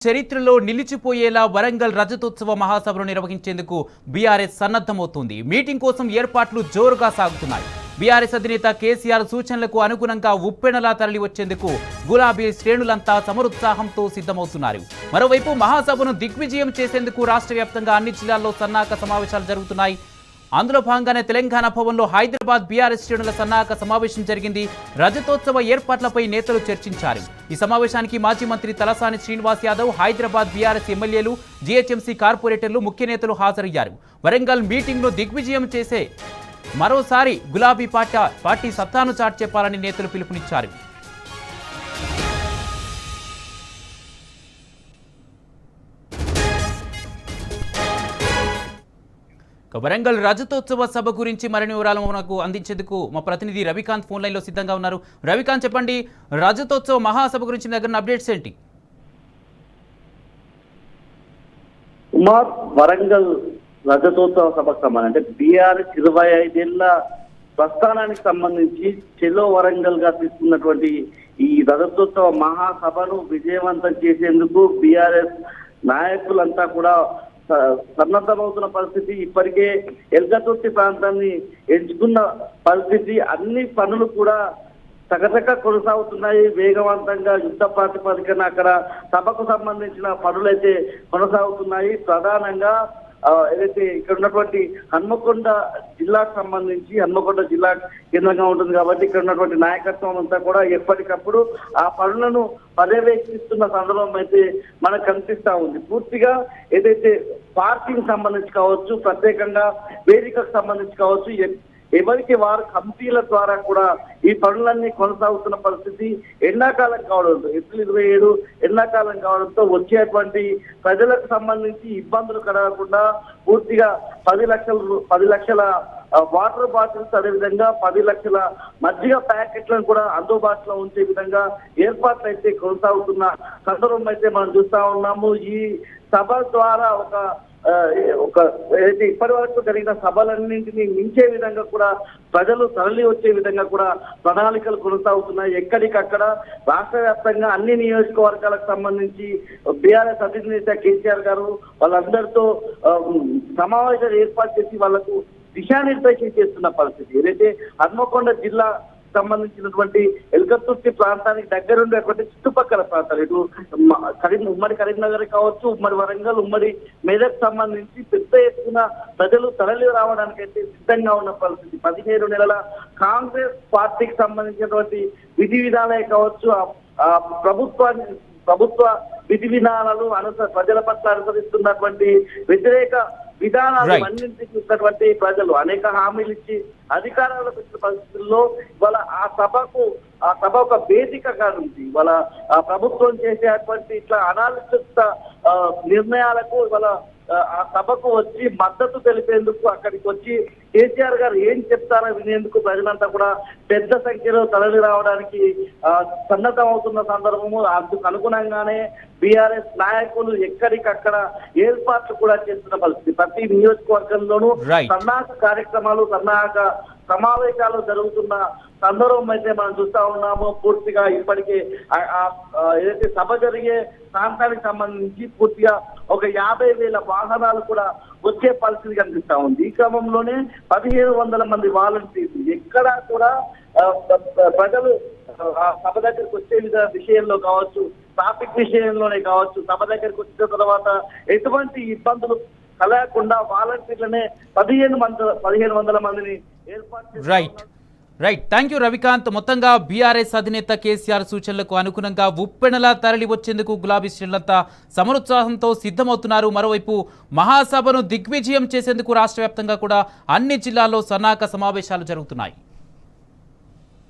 చరిత్రలో నిలిచిపోయేలా వరంగల్ రజతోత్సవ మహాసభను నిర్వహించేందుకు BRS సన్నద్ధమవుతుంది. Meeting కోసం ఏర్పాట్లు జోరుగా సాగుతున్నాయి. బీఆర్ఎస్ అధినేత కేసీఆర్ సూచనలకు అనుగుణంగా ఉప్పెనలా తరలి వచ్చేందుకు గులాబీ శ్రేణులంతా సమరోత్సాహంతో సిద్ధమవుతున్నారు. మరోవైపు మహాసభను దిగ్విజయం చేసేందుకు రాష్ట్ర వ్యాప్తంగా అన్ని జిల్లాల్లో సన్నాహక సమావేశాలు జరుగుతున్నాయి. అందులో భాగంగానే తెలంగాణ భవన్లో హైదరాబాద్ బీఆర్ఎస్ శ్రేణుల సన్నాహక సమావేశం జరిగింది. రజతోత్సవ ఏర్పాట్లపై నేతలు చర్చించారు. ఈ సమావేశానికి మాజీ మంత్రి తలసాని శ్రీనివాస్ యాదవ్, హైదరాబాద్ బీఆర్ఎస్ ఎమ్మెల్యేలు, జీహెచ్ఎంసీ కార్పొరేటర్లు, ముఖ్య నేతలు హాజరయ్యారు. వరంగల్ మీటింగ్ను దిగ్విజయం చేసే మరోసారి గులాబీ పార్టీ సత్తాను చాటి చెప్పాలని నేతలు పిలుపునిచ్చారు. వరంగల్ రజతోత్సవ సభ గురించి మరిన్ని వివరాలు మనకు అందించేందుకు మా ప్రతినిధి రవికాంత్ ఫోన్ లైన్లో సిద్ధంగా ఉన్నారు. రవికాంత్, చెప్పండి, రజతోత్సవ మహాసభ గురించి దగ్గర అప్డేట్స్ ఏంటి? వరంగల్ రజతోత్సవ సభకు సంబంధించి అంటే బీఆర్ఎస్ 25 ఏళ్ల ప్రస్థానానికి సంబంధించి చెలో వరంగల్ గా తీసుకున్నటువంటి ఈ రజతోత్సవ మహాసభను విజయవంతం చేసేందుకు బీఆర్ఎస్ నాయకులంతా కూడా సన్నద్ధమవుతున్న పరిస్థితి. ఇప్పటికే ఎల్గతుర్తి ప్రాంతాన్ని ఎంచుకున్న పరిస్థితి. అన్ని పనులు కూడా చకచక కొనసాగుతున్నాయి. వేగవంతంగా యుద్ధ ప్రాతిపదికన అక్కడ సభకు సంబంధించిన పనులైతే కొనసాగుతున్నాయి. ప్రధానంగా ఏదైతే ఇక్కడ ఉన్నటువంటి హన్మకొండ జిల్లాకు సంబంధించి, హన్మకొండ జిల్లా కేంద్రంగా ఉంటుంది కాబట్టి ఇక్కడ ఉన్నటువంటి నాయకత్వం అంతా కూడా ఎప్పటికప్పుడు ఆ పనులను పర్యవేక్షిస్తున్న సందర్భం అయితే మనకు కనిపిస్తా ఉంది. పూర్తిగా ఏదైతే పార్టీకి సంబంధించి కావచ్చు, ప్రత్యేకంగా వేదికకు సంబంధించి కావచ్చు, ఎవరికి వారు కమిటీల ద్వారా కూడా ఈ పనులన్నీ కొనసాగుతున్న పరిస్థితి. ఎండాకాలం కావడంతో, ఏప్రిల్ 27 ఎండాకాలం కావడంతో వచ్చేటువంటి ప్రజలకు సంబంధించి ఇబ్బందులు కలగకుండా పూర్తిగా 10 లక్షల వాటర్ బాటిల్స్, అదేవిధంగా 10 లక్షల మజ్జిగ ప్యాకెట్లను కూడా అందుబాటులో ఉంచే విధంగా ఏర్పాట్లు అయితే కొనసాగుతున్న సందర్భం అయితే మనం చూస్తా ఉన్నాము. ఈ సభ ద్వారా ఏదైతే ఇప్పటి వరకు జరిగిన సభలన్నింటినీ మించే విధంగా కూడా ప్రజలు తరలి వచ్చే విధంగా కూడా ప్రణాళికలు కొనసాగుతున్నాయి. ఎక్కడికక్కడ రాష్ట్ర వ్యాప్తంగా అన్ని నియోజకవర్గాలకు సంబంధించి బీఆర్ఎస్ అధినేత కేసీఆర్ గారు వాళ్ళందరితో సమావేశాలు ఏర్పాటు చేసి వాళ్లకు దిశానిర్దేశం చేస్తున్న పరిస్థితి. ఏదైతే హన్మకొండ జిల్లా సంబంధించినటువంటి ఎల్గతుర్తి ప్రాంతానికి దగ్గరుండేటువంటి చుట్టుపక్కల ప్రాంతాలు, ఇటు ఉమ్మడి కరీంనగర్ కావచ్చు, ఉమ్మడి వరంగల్, ఉమ్మడి మెదక్ సంబంధించి పెద్ద ఎత్తున ప్రజలు తరలి రావడానికి అయితే సిద్ధంగా ఉన్న పరిస్థితి. 17 నెలల కాంగ్రెస్ పార్టీకి సంబంధించినటువంటి విధి విధానాలే కావచ్చు, ప్రభుత్వ విధి విధానాలు ప్రజల పట్ల అనుసరిస్తున్నటువంటి వ్యతిరేక విధానాలు అన్నింటినీ చూసినటువంటి ప్రజలు అనేక హామీలు ఇచ్చి అధికారాలు పెట్టిన పరిస్థితుల్లో ఇవాళ ఆ సభ ఒక వేదికగా ఉంది. ఇవాళ ప్రభుత్వం చేసేటువంటి ఇట్లా అనాలోచిత నిర్ణయాలకు ఇవాళ ఆ సభకు వచ్చి మద్దతు తెలిపేందుకు అక్కడికి వచ్చి కేసీఆర్ గారు ఏం చెప్తారో వినేందుకు ప్రజలంతా కూడా పెద్ద సంఖ్యలో తరలి రావడానికి సన్నద్ధం అవుతున్న సందర్భము. అందుకు అనుగుణంగానే బీఆర్ఎస్ నాయకులు ఎక్కడికక్కడ ఏర్పాట్లు కూడా చేస్తున్న పరిస్థితి. ప్రతి నియోజకవర్గంలోనూ సన్నాహక కార్యక్రమాలు, సన్నాహక సమావేశాలు జరుగుతున్న సందర్భం అయితే మనం చూస్తా ఉన్నాము. పూర్తిగా ఇప్పటికే ఏదైతే సభ జరిగే ప్రాంతానికి సంబంధించి పూర్తిగా ఒక 50,000 వాహనాలు కూడా వచ్చే పరిస్థితి కనిపిస్తా ఉంది. ఈ క్రమంలోనే 1,700 మంది వాలంటీర్లు ఎక్కడా కూడా ప్రజలు సభ దగ్గరికి వచ్చే విషయంలో కావచ్చు, ట్రాఫిక్ విషయంలోనే కావచ్చు, సభ దగ్గరికి వచ్చిన తర్వాత ఎటువంటి ఇబ్బందులు కలగకుండా వాలంటీర్లనే 1,500 మందిని ఏర్పాటు. Right, thank you Ravikanth. మొత్తంగా బీఆర్ఎస్ అధినేత కేసీఆర్ సూచనలకు అనుగుణంగా ఉప్పెనలా తరలి వచ్చేందుకు గులాబీ శ్రేణులంతా సమరోత్సాహంతో సిద్ధమవుతున్నారు. మరోవైపు మహాసభను దిగ్విజయం చేసేందుకు రాష్ట్ర వ్యాప్తంగా కూడా అన్ని జిల్లాల్లో సన్నాహక సమావేశాలు జరుగుతున్నాయి.